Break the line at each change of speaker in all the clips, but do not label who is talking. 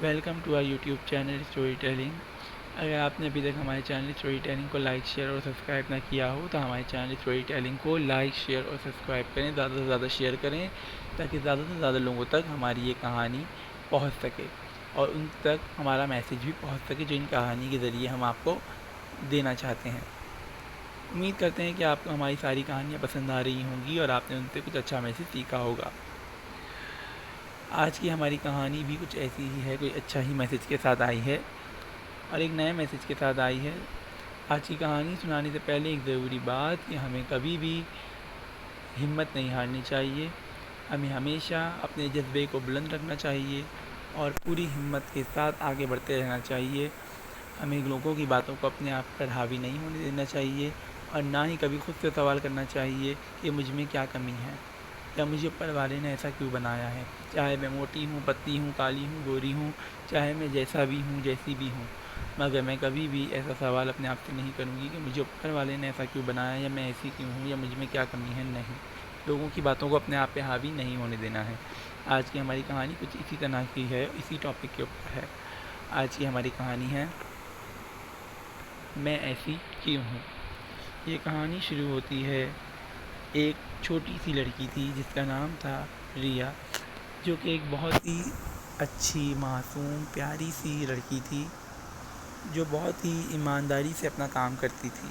Welcome to our YouTube channel storytelling. اگر آپ نے ابھی تک ہمارے چینل اسٹوری ٹیلنگ کو لائک شیئر اور سبسکرائب نہ کیا ہو تو ہمارے چینل اسٹوری ٹیلنگ کو لائک شیئر اور سبسکرائب کریں، زیادہ سے زیادہ شیئر کریں تاکہ زیادہ سے زیادہ لوگوں تک ہماری یہ کہانی پہنچ سکے اور ان تک ہمارا میسیج بھی پہنچ سکے جو ان کہانی کے ذریعے ہم آپ کو دینا چاہتے ہیں۔ امید کرتے ہیں کہ آپ کو ہماری ساری کہانیاں پسند آ رہی ہوں گی اور آپ نے ان سے کچھ اچھا میسیج سیکھا ہوگا۔ آج کی ہماری کہانی بھی کچھ ایسی ہی ہے، کوئی اچھا ہی میسیج کے ساتھ آئی ہے اور ایک نئے میسیج کے ساتھ آئی ہے۔ آج کی کہانی سنانے سے پہلے ایک ضروری بات کہ ہمیں کبھی بھی ہمت نہیں ہارنی چاہیے، ہمیں ہمیشہ اپنے جذبے کو بلند رکھنا چاہیے اور پوری ہمت کے ساتھ آگے بڑھتے رہنا چاہیے۔ ہمیں لوگوں کی باتوں کو اپنے آپ پر حاوی نہیں ہونے دینا چاہیے اور نہ ہی کبھی خود سے سوال کرنا چاہیے کہ مجھ میں کیا کمی ہے یا مجھے اوپر والے نے ایسا کیوں بنایا ہے، چاہے میں موٹی ہوں، پتلی ہوں، کالی ہوں، گوری ہوں، چاہے میں جیسا بھی ہوں، جیسی بھی ہوں، مگر میں کبھی بھی ایسا سوال اپنے آپ سے نہیں کروں گی کہ مجھے اوپر والے نے ایسا کیوں بنایا یا میں ایسی کیوں ہوں یا مجھ میں کیا کمی ہے۔ نہیں، لوگوں کی باتوں کو اپنے آپ پہ حاوی نہیں ہونے دینا ہے۔ آج کی ہماری کہانی کچھ اسی طرح کی ہے، اسی ٹاپک کے اوپر ہے۔ آج کی ہماری کہانی ہے میں ایسی کیوں ہوں۔ یہ کہانی شروع ہوتی ہے، ایک چھوٹی سی لڑکی تھی جس کا نام تھا ریا، جو کہ ایک بہت ہی اچھی، معصوم، پیاری سی لڑکی تھی جو بہت ہی ایمانداری سے اپنا کام کرتی تھی،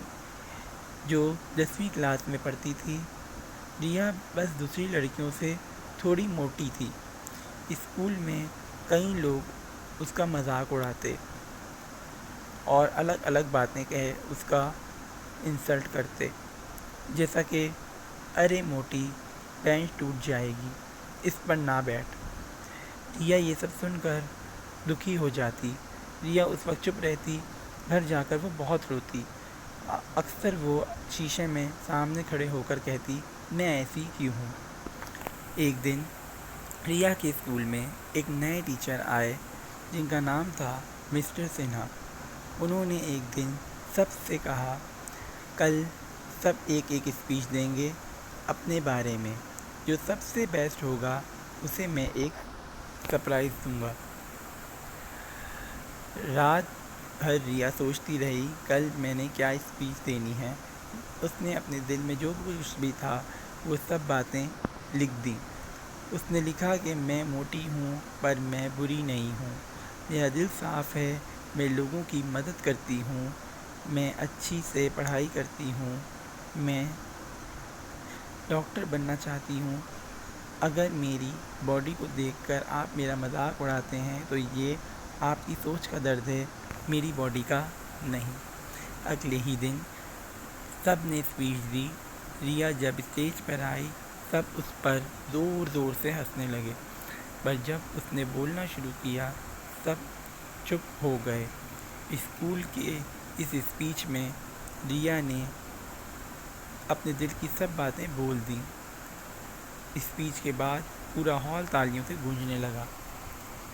جو 10ویں کلاس میں پڑھتی تھی۔ ریا بس دوسری لڑکیوں سے تھوڑی موٹی تھی۔ اسکول میں کئی لوگ اس کا مذاق اڑاتے اور الگ الگ باتیں کہہ اس کا انسلٹ کرتے، جیسا کہ ارے موٹی، بینچ ٹوٹ جائے گی، اس پر نہ بیٹھ۔ ریا یہ سب سن کر دکھی ہو جاتی۔ ریا اس وقت چپ رہتی، گھر جا کر وہ بہت روتی۔ اکثر وہ شیشے میں سامنے کھڑے ہو کر کہتی، میں ایسی کیوں ہوں۔ ایک دن ریا کے اسکول میں ایک نئے ٹیچر آئے جن کا نام تھا مسٹر سنہا۔ انہوں نے ایک دن سب سے کہا، کل سب ایک ایک اسپیچ دیں گے اپنے بارے میں، جو سب سے بیسٹ ہوگا اسے میں ایک سرپرائز دوں گا۔ رات بھر ریا سوچتی رہی کل میں نے کیا اسپیچ دینی ہے۔ اس نے اپنے دل میں جو کچھ بھی تھا وہ سب باتیں لکھ دیں۔ اس نے لکھا کہ میں موٹی ہوں پر میں بری نہیں ہوں، میرا دل صاف ہے، میں لوگوں کی مدد کرتی ہوں، میں اچھی سے پڑھائی کرتی ہوں، میں ڈاکٹر بننا چاہتی ہوں۔ اگر میری باڈی کو دیکھ کر آپ میرا مذاق اڑاتے ہیں تو یہ آپ کی سوچ کا درد ہے، میری باڈی کا نہیں۔ اگلے ہی دن سب نے اسپیچ دی۔ ریا جب اسٹیج پر آئی سب اس پر زور زور سے ہنسنے لگے، پر جب اس نے بولنا شروع کیا سب چپ ہو گئے۔ اسکول کے اس اسپیچ میں ریا نے اپنے دل کی سب باتیں بول دیں۔ اسپیچ کے بعد پورا ہال تالیوں سے گونجنے لگا،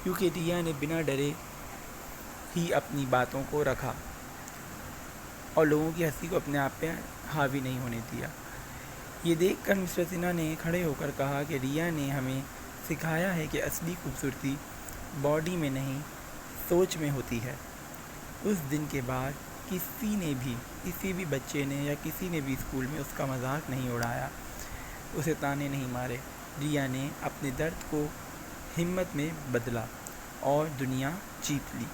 کیونکہ ریا نے بنا ڈرے ہی اپنی باتوں کو رکھا اور لوگوں کی ہنسی کو اپنے آپ پہ حاوی نہیں ہونے دیا۔ یہ دیکھ کر مسٹر سنہا نے کھڑے ہو کر کہا کہ ریا نے ہمیں سکھایا ہے کہ اصلی خوبصورتی باڈی میں نہیں، سوچ میں ہوتی ہے۔ اس دن کے بعد کسی بھی بچے نے یا کسی نے بھی اسکول میں اس کا مذاق نہیں اڑایا، اسے تانے نہیں مارے۔ ریا نے اپنے درد کو ہمت میں بدلا اور دنیا جیت لی۔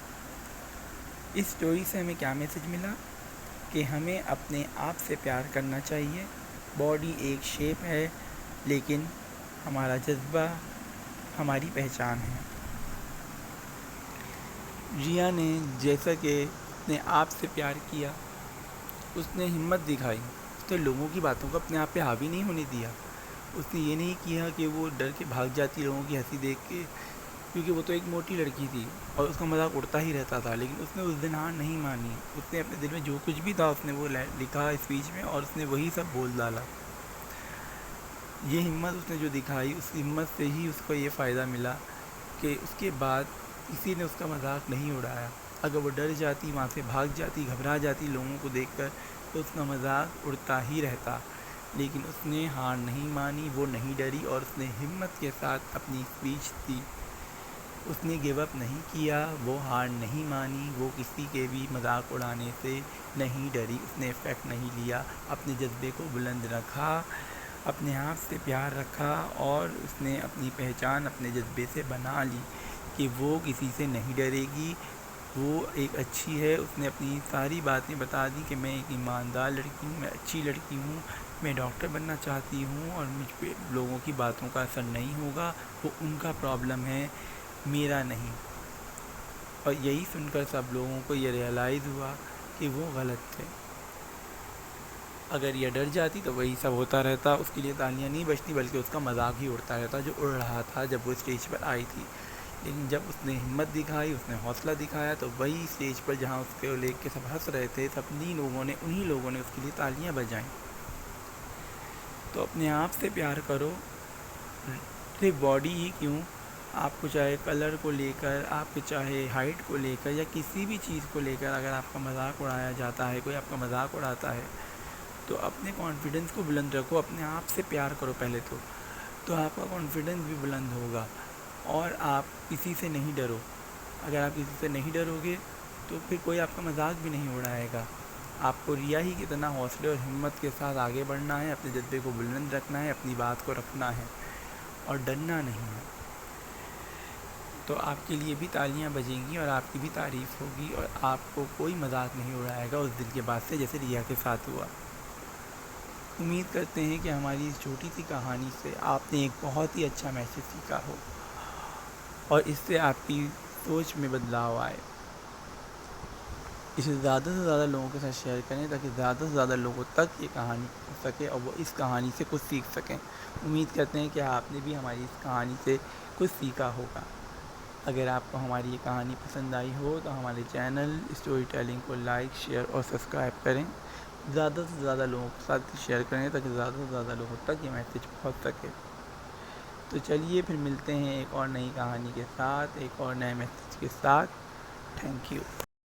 اس سٹوری سے ہمیں کیا میسج ملا؟ کہ ہمیں اپنے آپ سے پیار کرنا چاہیے۔ باڈی ایک شیپ ہے لیکن ہمارا جذبہ ہماری پہچان ہے۔ ریا نے جیسا کہ اپنے آپ سے پیار کیا، اس نے ہمت دکھائی، اس نے لوگوں کی باتوں کو اپنے آپ پہ حاوی نہیں ہونے دیا۔ اس نے یہ نہیں کیا کہ وہ ڈر کے بھاگ جاتی لوگوں کی ہنسی دیکھ کے، کیونکہ وہ تو ایک موٹی لڑکی تھی اور اس کا مذاق اڑتا ہی رہتا تھا، لیکن اس نے اس دن ہار نہیں مانی۔ اس نے اپنے دل میں جو کچھ بھی تھا اس نے وہ لکھا اسپیچ میں اور اس نے وہی سب بول ڈالا۔ یہ ہمت اس نے جو دکھائی، اس ہمت سے ہی اس کو یہ فائدہ ملا کہ اس کے بعد کسی نے اس کا مذاق نہیں اڑایا۔ اگر وہ ڈر جاتی، وہاں سے بھاگ جاتی، گھبرا جاتی لوگوں کو دیکھ کر، تو اس کا مذاق اڑتا ہی رہتا، لیکن اس نے ہار نہیں مانی، وہ نہیں ڈری اور اس نے ہمت کے ساتھ اپنی اسپیچ دی۔ اس نے گیو اپ نہیں کیا، وہ ہار نہیں مانی، وہ کسی کے بھی مذاق اڑانے سے نہیں ڈری، اس نے افیکٹ نہیں لیا، اپنے جذبے کو بلند رکھا، اپنے آپ سے پیار رکھا، اور اس نے اپنی پہچان اپنے جذبے سے بنا لی کہ وہ کسی سے نہیں ڈرے گی، وہ ایک اچھی ہے۔ اس نے اپنی ساری باتیں بتا دی کہ میں ایک ایماندار لڑکی ہوں، میں اچھی لڑکی ہوں، میں ڈاکٹر بننا چاہتی ہوں، اور مجھ پہ لوگوں کی باتوں کا اثر نہیں ہوگا، وہ ان کا پرابلم ہے، میرا نہیں۔ اور یہی سن کر سب لوگوں کو یہ ریئلائز ہوا کہ وہ غلط تھے۔ اگر یہ ڈر جاتی تو وہی سب ہوتا رہتا، اس کے لیے تالیاں نہیں بجتی بلکہ اس کا مذاق ہی اڑتا رہتا جو اڑ رہا تھا جب وہ اسٹیج پر آئی تھی۔ لیکن جب اس نے ہمت دکھائی، اس نے حوصلہ دکھایا، تو وہی اسٹیج پر جہاں اس کو لے کے سب ہنس رہے تھے، انہی لوگوں نے اس کے لیے تالیاں بجائیں۔ تو اپنے آپ سے پیار کرو، صرف باڈی ہی کیوں، آپ کو چاہے کلر کو لے کر، آپ کو چاہے ہائٹ کو لے کر، یا کسی بھی چیز کو لے کر اگر آپ کا مذاق اڑایا جاتا ہے، کوئی آپ کا مذاق اڑاتا ہے، تو اپنے کانفیڈنس کو بلند رکھو، اپنے آپ سے پیار کرو پہلے تو آپ کا کانفیڈنس بھی بلند ہوگا، اور آپ کسی سے نہیں ڈرو۔ اگر آپ کسی سے نہیں ڈرو گے تو پھر کوئی آپ کا مذاق بھی نہیں اڑائے گا۔ آپ کو ریا ہی کتنا حوصلے اور ہمت کے ساتھ آگے بڑھنا ہے، اپنے جذبے کو بلند رکھنا ہے، اپنی بات کو رکھنا ہے، اور ڈرنا نہیں ہے۔ تو آپ کے لیے بھی تالیاں بجیں گی، اور آپ کی بھی تعریف ہوگی، اور آپ کو کوئی مذاق نہیں اڑائے گا اس دل کے بعد سے، جیسے ریا کے ساتھ ہوا۔ امید کرتے ہیں کہ ہماری اس چھوٹی سی کہانی سے آپ نے ایک بہت ہی اچھا میسج سیکھا ہو، اور اس سے آپ کی سوچ میں بدلاؤ آئے۔ اسے زیادہ سے زیادہ لوگوں کے ساتھ شیئر کریں تاکہ زیادہ سے زیادہ لوگوں تک یہ کہانی پہنچ سکے، اور وہ اس کہانی سے کچھ سیکھ سکیں۔ امید کرتے ہیں کہ آپ نے بھی ہماری اس کہانی سے کچھ سیکھا ہوگا۔ اگر آپ کو ہماری یہ کہانی پسند آئی ہو تو ہمارے چینل اسٹوری ٹیلنگ کو لائک، شیئر اور سبسکرائب کریں، زیادہ سے زیادہ لوگوں کے ساتھ شیئر کریں تاکہ زیادہ سے زیادہ لوگوں تک یہ میسج پہنچ سکے۔ تو چلیے پھر ملتے ہیں ایک اور نئی کہانی کے ساتھ، ایک اور نئے میسج کے ساتھ۔ Thank you.